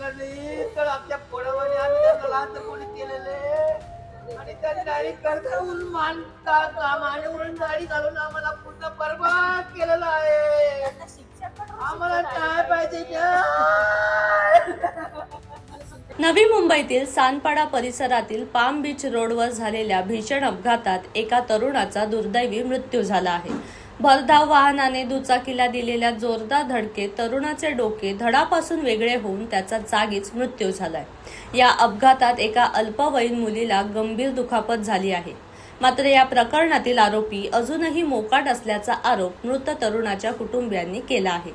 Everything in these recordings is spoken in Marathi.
केलं नाही तर आमच्या पोरावाने आम्ही त्यांना लहानपणी केलेले आणि त्या डायरेक्ट करताहून मानता कामाने म्हणून दाढी घालून आम्हाला पूर्ण बरबाद केलेला आहे. आम्हाला न्याय पाहिजे न्याय. नवी मुंबईतील सानपाडा परिसरातील पाम बीच रोडवर झालेल्या भीषण अपघातात एका तरुणाचा दुर्दैवी मृत्यू झाला आहे. भरधाव वाहनाने दुचाकीला दिलेल्या जोरदार धडकेत तरुणाचे डोके धडापासून वेगळे होऊन त्याचा जागीच मृत्यू झालाय. या अपघातात एका अल्पवयीन मुलीला गंभीर दुखापत झाली आहे. मात्र या प्रकरणातील आरोपी अजूनही मोकाट असल्याचा आरोप मृत तरुणाच्या कुटुंबियांनी केला आहे.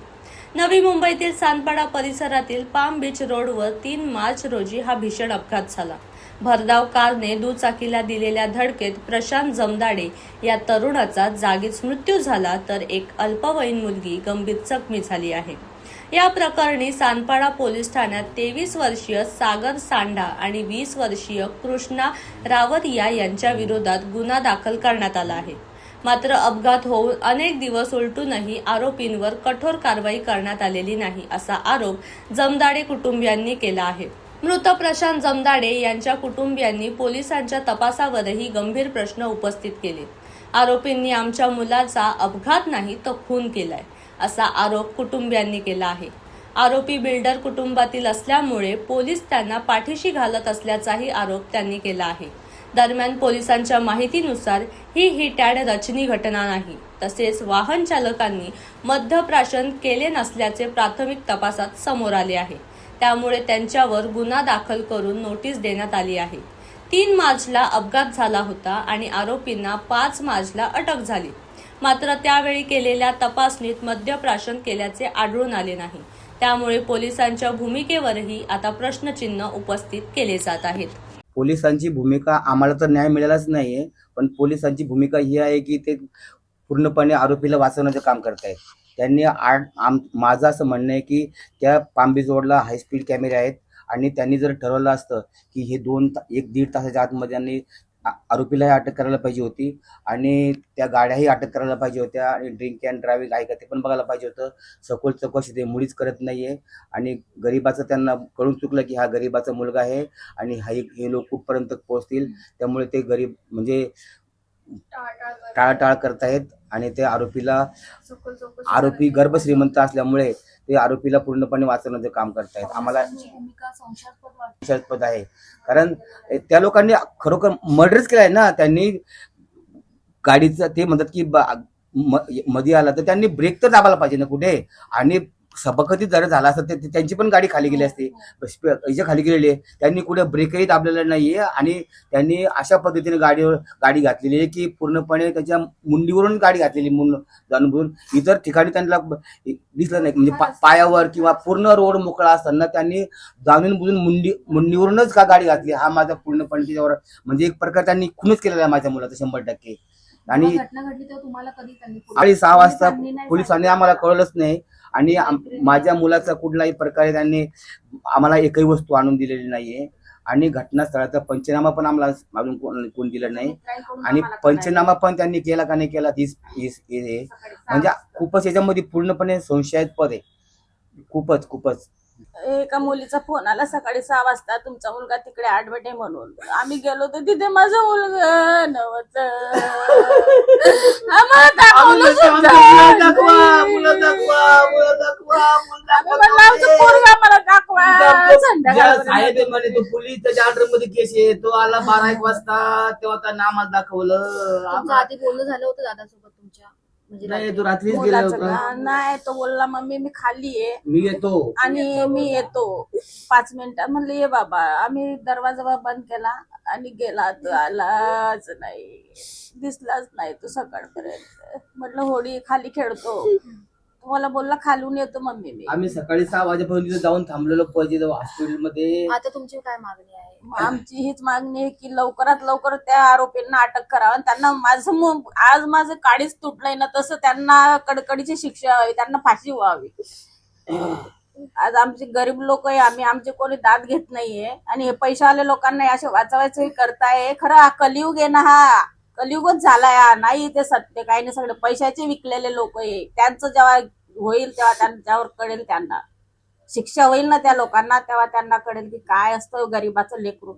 नवी मुंबईतील सानपाडा परिसरातील पाम बीच रोडवर 3 मार्च रोजी हा भीषण अपघात झाला. भरधाव कारने दुचाकीला दिलेल्या धडकेत प्रशांत जमदाडे या तरुणाचा जागीच मृत्यू झाला तर एक अल्पवयीन मुलगी गंभीर जखमी झाली आहे. या प्रकरणी सानपाडा पोलीस ठाण्यात 23 वर्षीय सागर सांडा आणि 20 वर्षीय कृष्णा रावरिया यांच्या विरोधात गुन्हा दाखल करण्यात आला आहे. मात्र अपघात होऊन अनेक दिवस उलटूनही आरोपींवर कठोर कारवाई करण्यात आलेली नाही असा आरोप जमदाडे कुटुंबियांनी केला आहे. मृत प्रशांत जमदाडे यांच्या कुटुंबियांनी पोलिसांच्या तपासावरही गंभीर प्रश्न उपस्थित केले. आरोपींनी आमच्या मुलाचा अपघात नाही तर खून केलाय असा आरोप कुटुंबियांनी केला आहे. आरोपी बिल्डर कुटुंबातील असल्यामुळे पोलीस त्यांना पाठीशी घालत असल्याचाही आरोप त्यांनी केला आहे. दरम्यान पोलिसांच्या माहितीनुसार ही हिट अँड रचनी घटना नाही, तसेच वाहन चालकांनी मद्यप्राशन केले नसल्याचे प्राथमिक तपासात समोर आले आहे. त्यामुळे त्यांच्यावर गुन्हा दाखल करून नोटीस देण्यात आली आहे. 3 मार्चला अपघात झाला होता आणि आरोपींना 5 मार्चला अटक झाली. मात्र त्यावेळी केलेल्या तपासणीत मद्यप्राशन केल्याचे आढळून आले नाही. त्यामुळे पोलिसांच्या भूमिकेवरही आता प्रश्नचिन्ह उपस्थित केले जात आहेत. पोलिसांची भूमिका आम्हाला तर न्याय मिळालाच नाहीये, पण पोलिसांची भूमिका ही आहे की ते पूर्णपणे आरोपीला वाचवण्याचं काम करतायत. त्यांनी माझं असं म्हणणं आहे की त्या पाम बीच रोडला हायस्पीड कॅमेरे आहेत आणि त्यांनी जर ठरवलं असतं की हे 1-1.5 तासाच्या आतमध्ये त्यांनी आरोपीलाही अटक करायला पाहिजे होती आणि त्या गाड्याही अटक करायला पाहिजे होत्या आणि ड्रिंक अँड ड्रायव्हिंग आहे का ते पण बघायला पाहिजे होतं. सखोल चौकशी ते मुळीच करत नाहीये आणि गरीबाचं त्यांना कळून चुकलं की हा गरीबाचा मुलगा आहे आणि हे लोक कुठपर्यंत पोहोचतील. त्यामुळे ते गरीब म्हणजे टाळाटाळ करतायत आणि ते आरोपी गर्भश्रीमंत असल्यामुळे ते आरोपीला पूर्णपणे वाचवण्याचं काम करतायत. आम्हाला संशयास्पद आहे कारण त्या लोकांनी खरोखर मर्डरच केलाय ना. त्यांनी गाडीचं ते म्हणतात की मध्ये आला तर त्यांनी ब्रेक तर दाबायला पाहिजे ना कुठे, आणि सबकती जर झाला असतं तर त्यांची पण गाडी खाली गेली असती. खाली गेलेली आहे, त्यांनी कुठे ब्रेकही दाबलेला नाहीये आणि त्यांनी अशा पद्धतीने गाडी घातलेली आहे की पूर्णपणे त्याच्या मुंडीवरून गाडी घातलेली जाणून. इतर ठिकाणी त्यांना दिसलं नाही, म्हणजे पायावर किंवा पूर्ण रोड मोकळा असताना त्यांनी जाणून बुजून मुंडीवरूनच का गाडी घातली. हा माझा पूर्णपणे त्याच्यावर म्हणजे एक प्रकार त्यांनी खूनच केलेला आहे माझ्या मुलाचा 100%. आणि घटना घडली तेव्हा तुम्हाला कधी 6:30 वाजता पोलिसांनी आम्हाला कळलंच नाही आणि माझ्या मुलाचा कुठलाही प्रकारे त्यांनी आम्हाला एकही वस्तू आणून दिलेली नाहीये आणि घटनास्थळाचा पंचनामा पण आम्हाला अजून कोण दिलं नाही आणि पंचनामा पण त्यांनी केला का नाही केला म्हणजे खूपच याच्यामध्ये पूर्णपणे संशयास्पद आहे. खूपच एका मुलीचा फोन आला सकाळी 6 वाजता, तुमचा मुलगा तिकडे ऍडमिट आहे म्हणून. आम्ही गेलो तर तिथे माझा मुलगा नव्हता. साहेब म्हणे तो पोलीस त्याच्या ऑर्डर मध्ये केस आहे, तो आला 12-1 वाजता तेव्हा त्यांना आम्हाला दाखवलं. आधी बोलणं झालं होतं दादासोबत तुमच्या, म्हणजे नाही तो रात्रीच गेला होता. नाही, तो बोलला मम्मी मी खाली आहे मी येतो आणि मी येतो 5 मिनिटात. म्हणलं ये बाबा. आम्ही दरवाजा बंद केला आणि गेला. तो आलाच नाही, दिसलाच नाही तो सकाळपर्यंत. म्हटलं होडी खाली खेळतो. मला बोलला खालून येतो मम्मी मी. आम्ही सकाळी 6 वाजेपर्यंत जाऊन थांबलेलो पाहिजे हॉस्पिटलमध्ये. आता तुमची काय मागणी आहे? आमची हीच मागणी आहे की लवकरात लवकर त्या आरोपींना अटक करावं आणि त्यांना आज माझं काडीच तुटलंय ना तसं त्यांना कडकडीची शिक्षा व्हावी, त्यांना फाशी व्हावी. आज आमचे गरीब लोक आहे, आमचे कोणी दाद घेत नाहीये आणि हे पैशावाले लोकांना असे वाचवायचं करताय. खरं हा कलियुग आहे ना, हा कलियुगच झालाय हा. नाही ते सत्य काही नाही, सगळे पैशाचे विकलेले लोक आहे. त्यांचं जेव्हा होईल तेव्हा त्यांच्यावर कळेल त्यांना शिक्षा होईल ना त्या लोकांना, तेव्हा त्यांना कळेल की काय असतं गरिबाचं लेकरू.